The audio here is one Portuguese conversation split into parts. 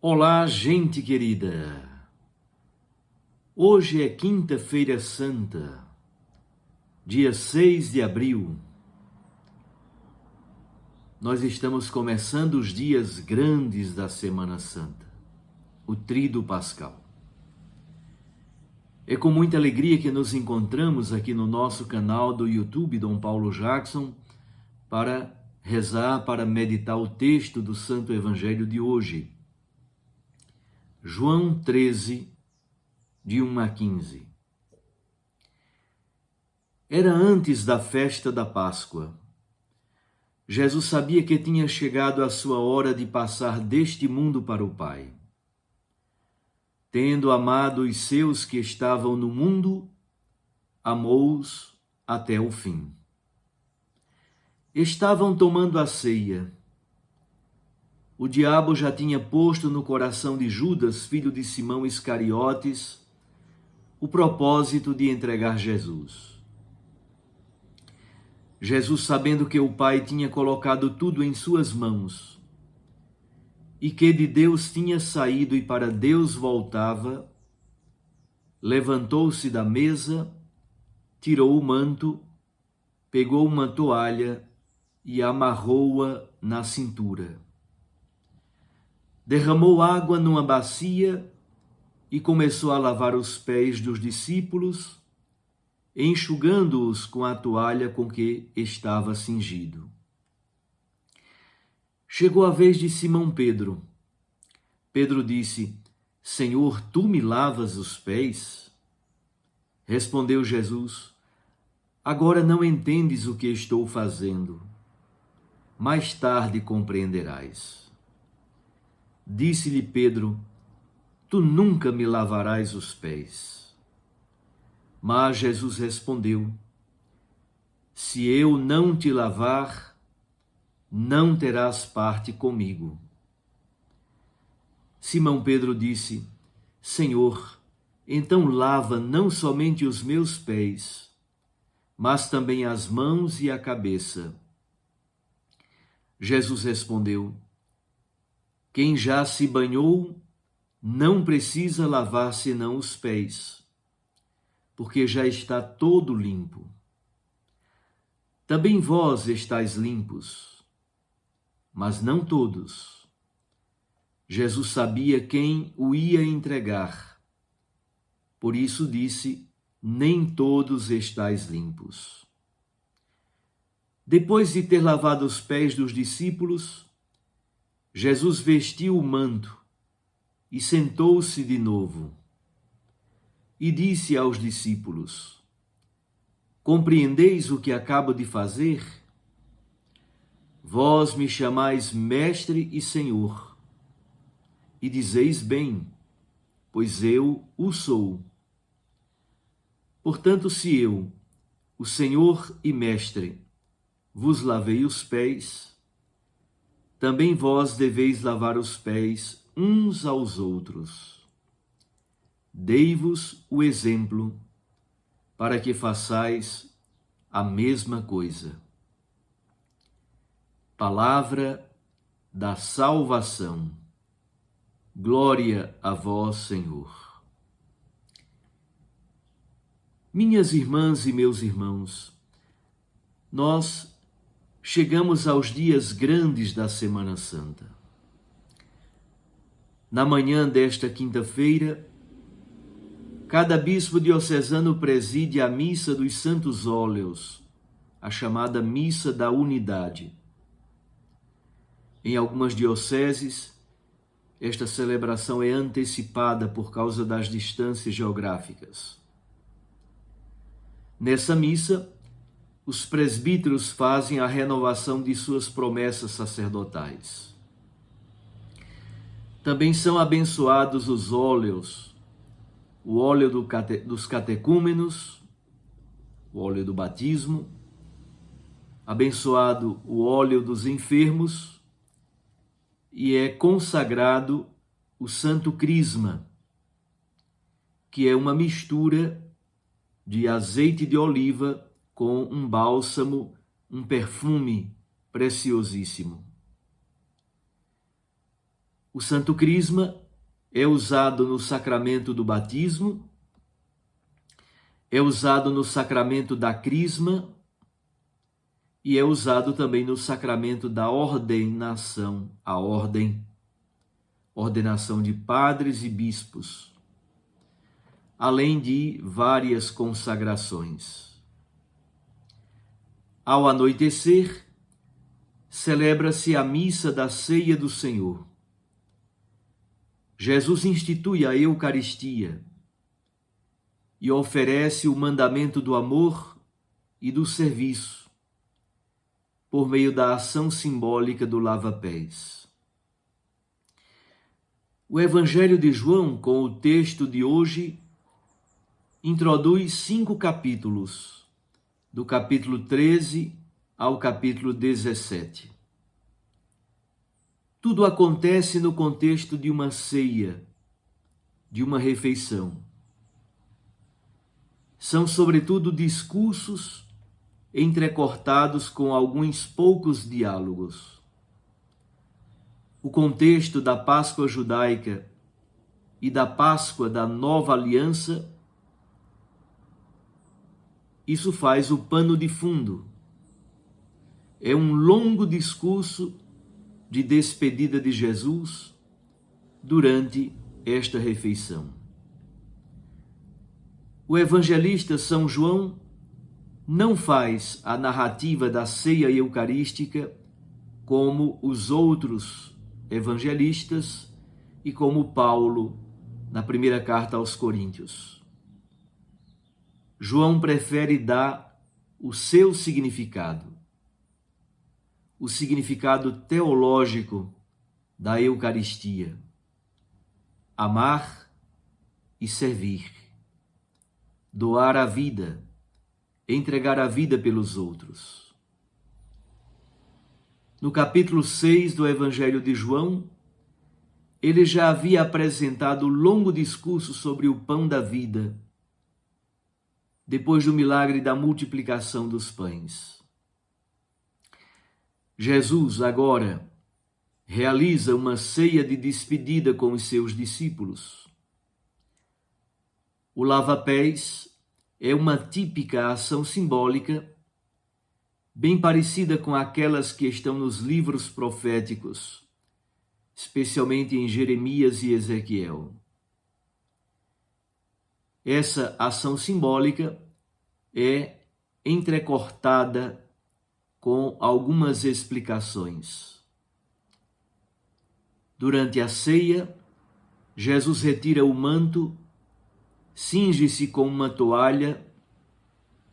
Olá, gente querida! Hoje é Quinta-feira Santa, dia 6 de abril. Nós estamos começando os dias grandes da Semana Santa, o Tríduo Pascal. É com muita alegria que nos encontramos aqui no nosso canal do YouTube, Dom Paulo Jackson, para rezar, para meditar o texto do Santo Evangelho de hoje. João 13, de 1 a 15. Era antes da festa da Páscoa. Jesus sabia que tinha chegado a sua hora de passar deste mundo para o Pai. Tendo amado os seus que estavam no mundo, amou-os até o fim. Estavam tomando a ceia. O diabo já tinha posto no coração de Judas, filho de Simão Iscariotes, o propósito de entregar Jesus. Jesus, sabendo que o Pai tinha colocado tudo em suas mãos e que de Deus tinha saído e para Deus voltava, levantou-se da mesa, tirou o manto, pegou uma toalha e amarrou-a na cintura. Derramou água numa bacia e começou a lavar os pés dos discípulos, enxugando-os com a toalha com que estava cingido. Chegou a vez de Simão Pedro. Pedro disse: Senhor, tu me lavas os pés? Respondeu Jesus: Agora não entendes o que estou fazendo. Mais tarde compreenderás. Disse-lhe Pedro: Tu nunca me lavarás os pés. Mas Jesus respondeu: Se eu não te lavar, não terás parte comigo. Simão Pedro disse: Senhor, então lava não somente os meus pés, mas também as mãos e a cabeça. Jesus respondeu: Quem já se banhou não precisa lavar senão os pés, porque já está todo limpo. Também vós estáis limpos, mas não todos. Jesus sabia quem o ia entregar. Por isso disse: Nem todos estáis limpos. Depois de ter lavado os pés dos discípulos, Jesus vestiu o manto e sentou-se de novo. E disse aos discípulos: Compreendeis o que acabo de fazer? Vós me chamais Mestre e Senhor, e dizeis bem, pois eu o sou. Portanto, se eu, o Senhor e Mestre, vos lavei os pés, também vós deveis lavar os pés uns aos outros. Dei-vos o exemplo, para que façais a mesma coisa. Palavra da salvação. Glória a vós, Senhor. Minhas irmãs e meus irmãos, nós chegamos aos dias grandes da Semana Santa. Na manhã desta quinta-feira, cada bispo diocesano preside a Missa dos Santos Óleos, a chamada Missa da Unidade. Em algumas dioceses, esta celebração é antecipada por causa das distâncias geográficas. Nessa missa, os presbíteros fazem a renovação de suas promessas sacerdotais. Também são abençoados os óleos, o óleo dos catecúmenos, o óleo do batismo, abençoado o óleo dos enfermos, e é consagrado o Santo Crisma, que é uma mistura de azeite de oliva com um bálsamo, um perfume preciosíssimo. O Santo Crisma é usado no sacramento do batismo, é usado no sacramento da crisma e é usado também no sacramento da ordenação, a ordenação de padres e bispos, além de várias consagrações. Ao anoitecer, celebra-se a missa da ceia do Senhor. Jesus institui a Eucaristia e oferece o mandamento do amor e do serviço por meio da ação simbólica do lava-pés. O Evangelho de João, com o texto de hoje, introduz 5 capítulos, do capítulo 13 ao capítulo 17. Tudo acontece no contexto de uma ceia, de uma refeição. São, sobretudo, discursos entrecortados com alguns poucos diálogos. O contexto da Páscoa judaica e da Páscoa da Nova Aliança, isso faz o pano de fundo. É um longo discurso de despedida de Jesus durante esta refeição. O evangelista São João não faz a narrativa da ceia eucarística como os outros evangelistas e como Paulo na primeira carta aos Coríntios. João prefere dar o seu significado, o significado teológico da Eucaristia: amar e servir, doar a vida, entregar a vida pelos outros. No capítulo 6 do Evangelho de João, ele já havia apresentado longo discurso sobre o pão da vida, depois do milagre da multiplicação dos pães. Jesus agora realiza uma ceia de despedida com os seus discípulos. O lava-pés é uma típica ação simbólica, bem parecida com aquelas que estão nos livros proféticos, especialmente em Jeremias e Ezequiel. Essa ação simbólica é entrecortada com algumas explicações. Durante a ceia, Jesus retira o manto, cinge-se com uma toalha,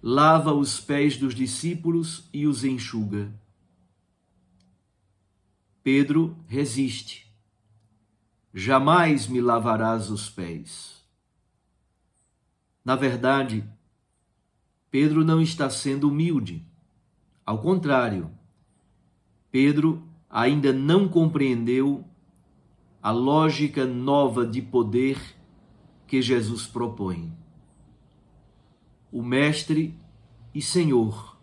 lava os pés dos discípulos e os enxuga. Pedro resiste. Jamais me lavarás os pés. Na verdade, Pedro não está sendo humilde. Ao contrário, Pedro ainda não compreendeu a lógica nova de poder que Jesus propõe. O Mestre e Senhor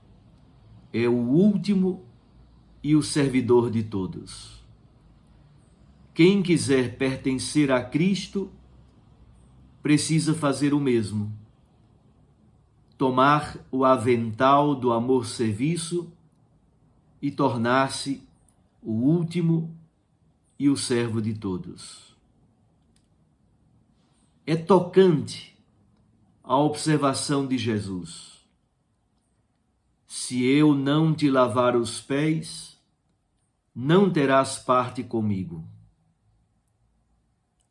é o último e o servidor de todos. Quem quiser pertencer a Cristo precisa fazer o mesmo. Tomar o avental do amor-serviço e tornar-se o último e o servo de todos. É tocante a observação de Jesus: se eu não te lavar os pés, não terás parte comigo.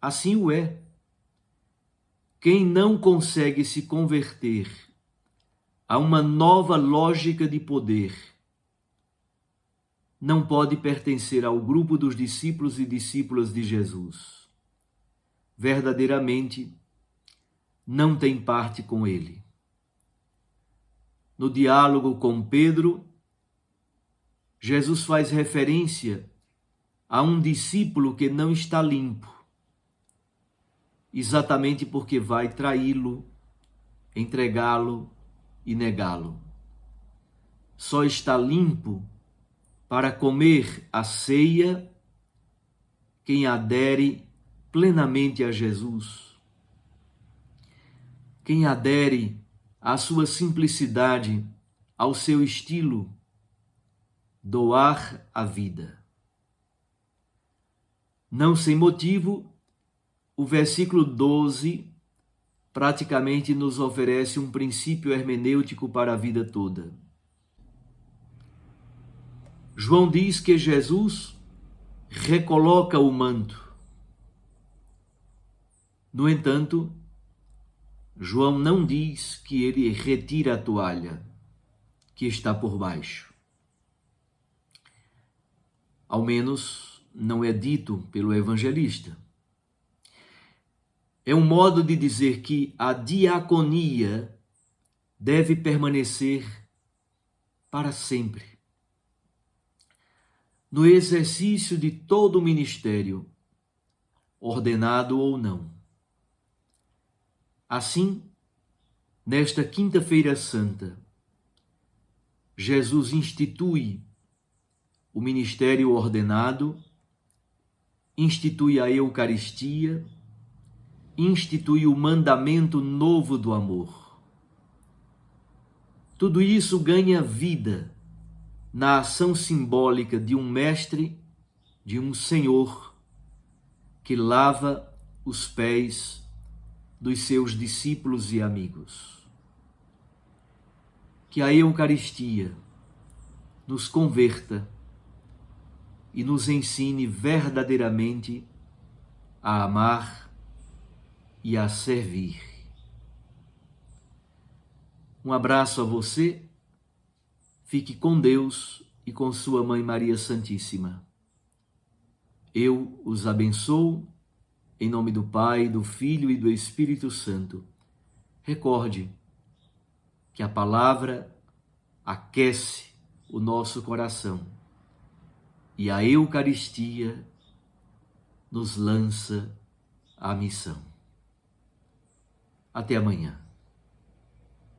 Assim o é. Quem não consegue se converter a uma nova lógica de poder não pode pertencer ao grupo dos discípulos e discípulas de Jesus. Verdadeiramente, não tem parte com ele. No diálogo com Pedro, Jesus faz referência a um discípulo que não está limpo, exatamente porque vai traí-lo, entregá-lo e negá-lo. Só está limpo para comer a ceia quem adere plenamente a Jesus, quem adere à sua simplicidade, ao seu estilo, doar a vida. Não sem motivo, o versículo 12 praticamente nos oferece um princípio hermenêutico para a vida toda. João diz que Jesus recoloca o manto. No entanto, João não diz que ele retira a toalha que está por baixo. Ao menos não é dito pelo evangelista. É um modo de dizer que a diaconia deve permanecer para sempre. No exercício de todo o ministério, ordenado ou não. Assim, nesta Quinta-feira Santa, Jesus institui o ministério ordenado, institui a Eucaristia, institui o mandamento novo do amor. Tudo isso ganha vida na ação simbólica de um mestre, de um Senhor, que lava os pés dos seus discípulos e amigos. Que a Eucaristia nos converta e nos ensine verdadeiramente a amar e a servir. Um abraço a você, fique com Deus e com sua Mãe Maria Santíssima. Eu os abençoo, em nome do Pai, do Filho e do Espírito Santo. Recorde que a palavra aquece o nosso coração e a Eucaristia nos lança a missão. Até amanhã.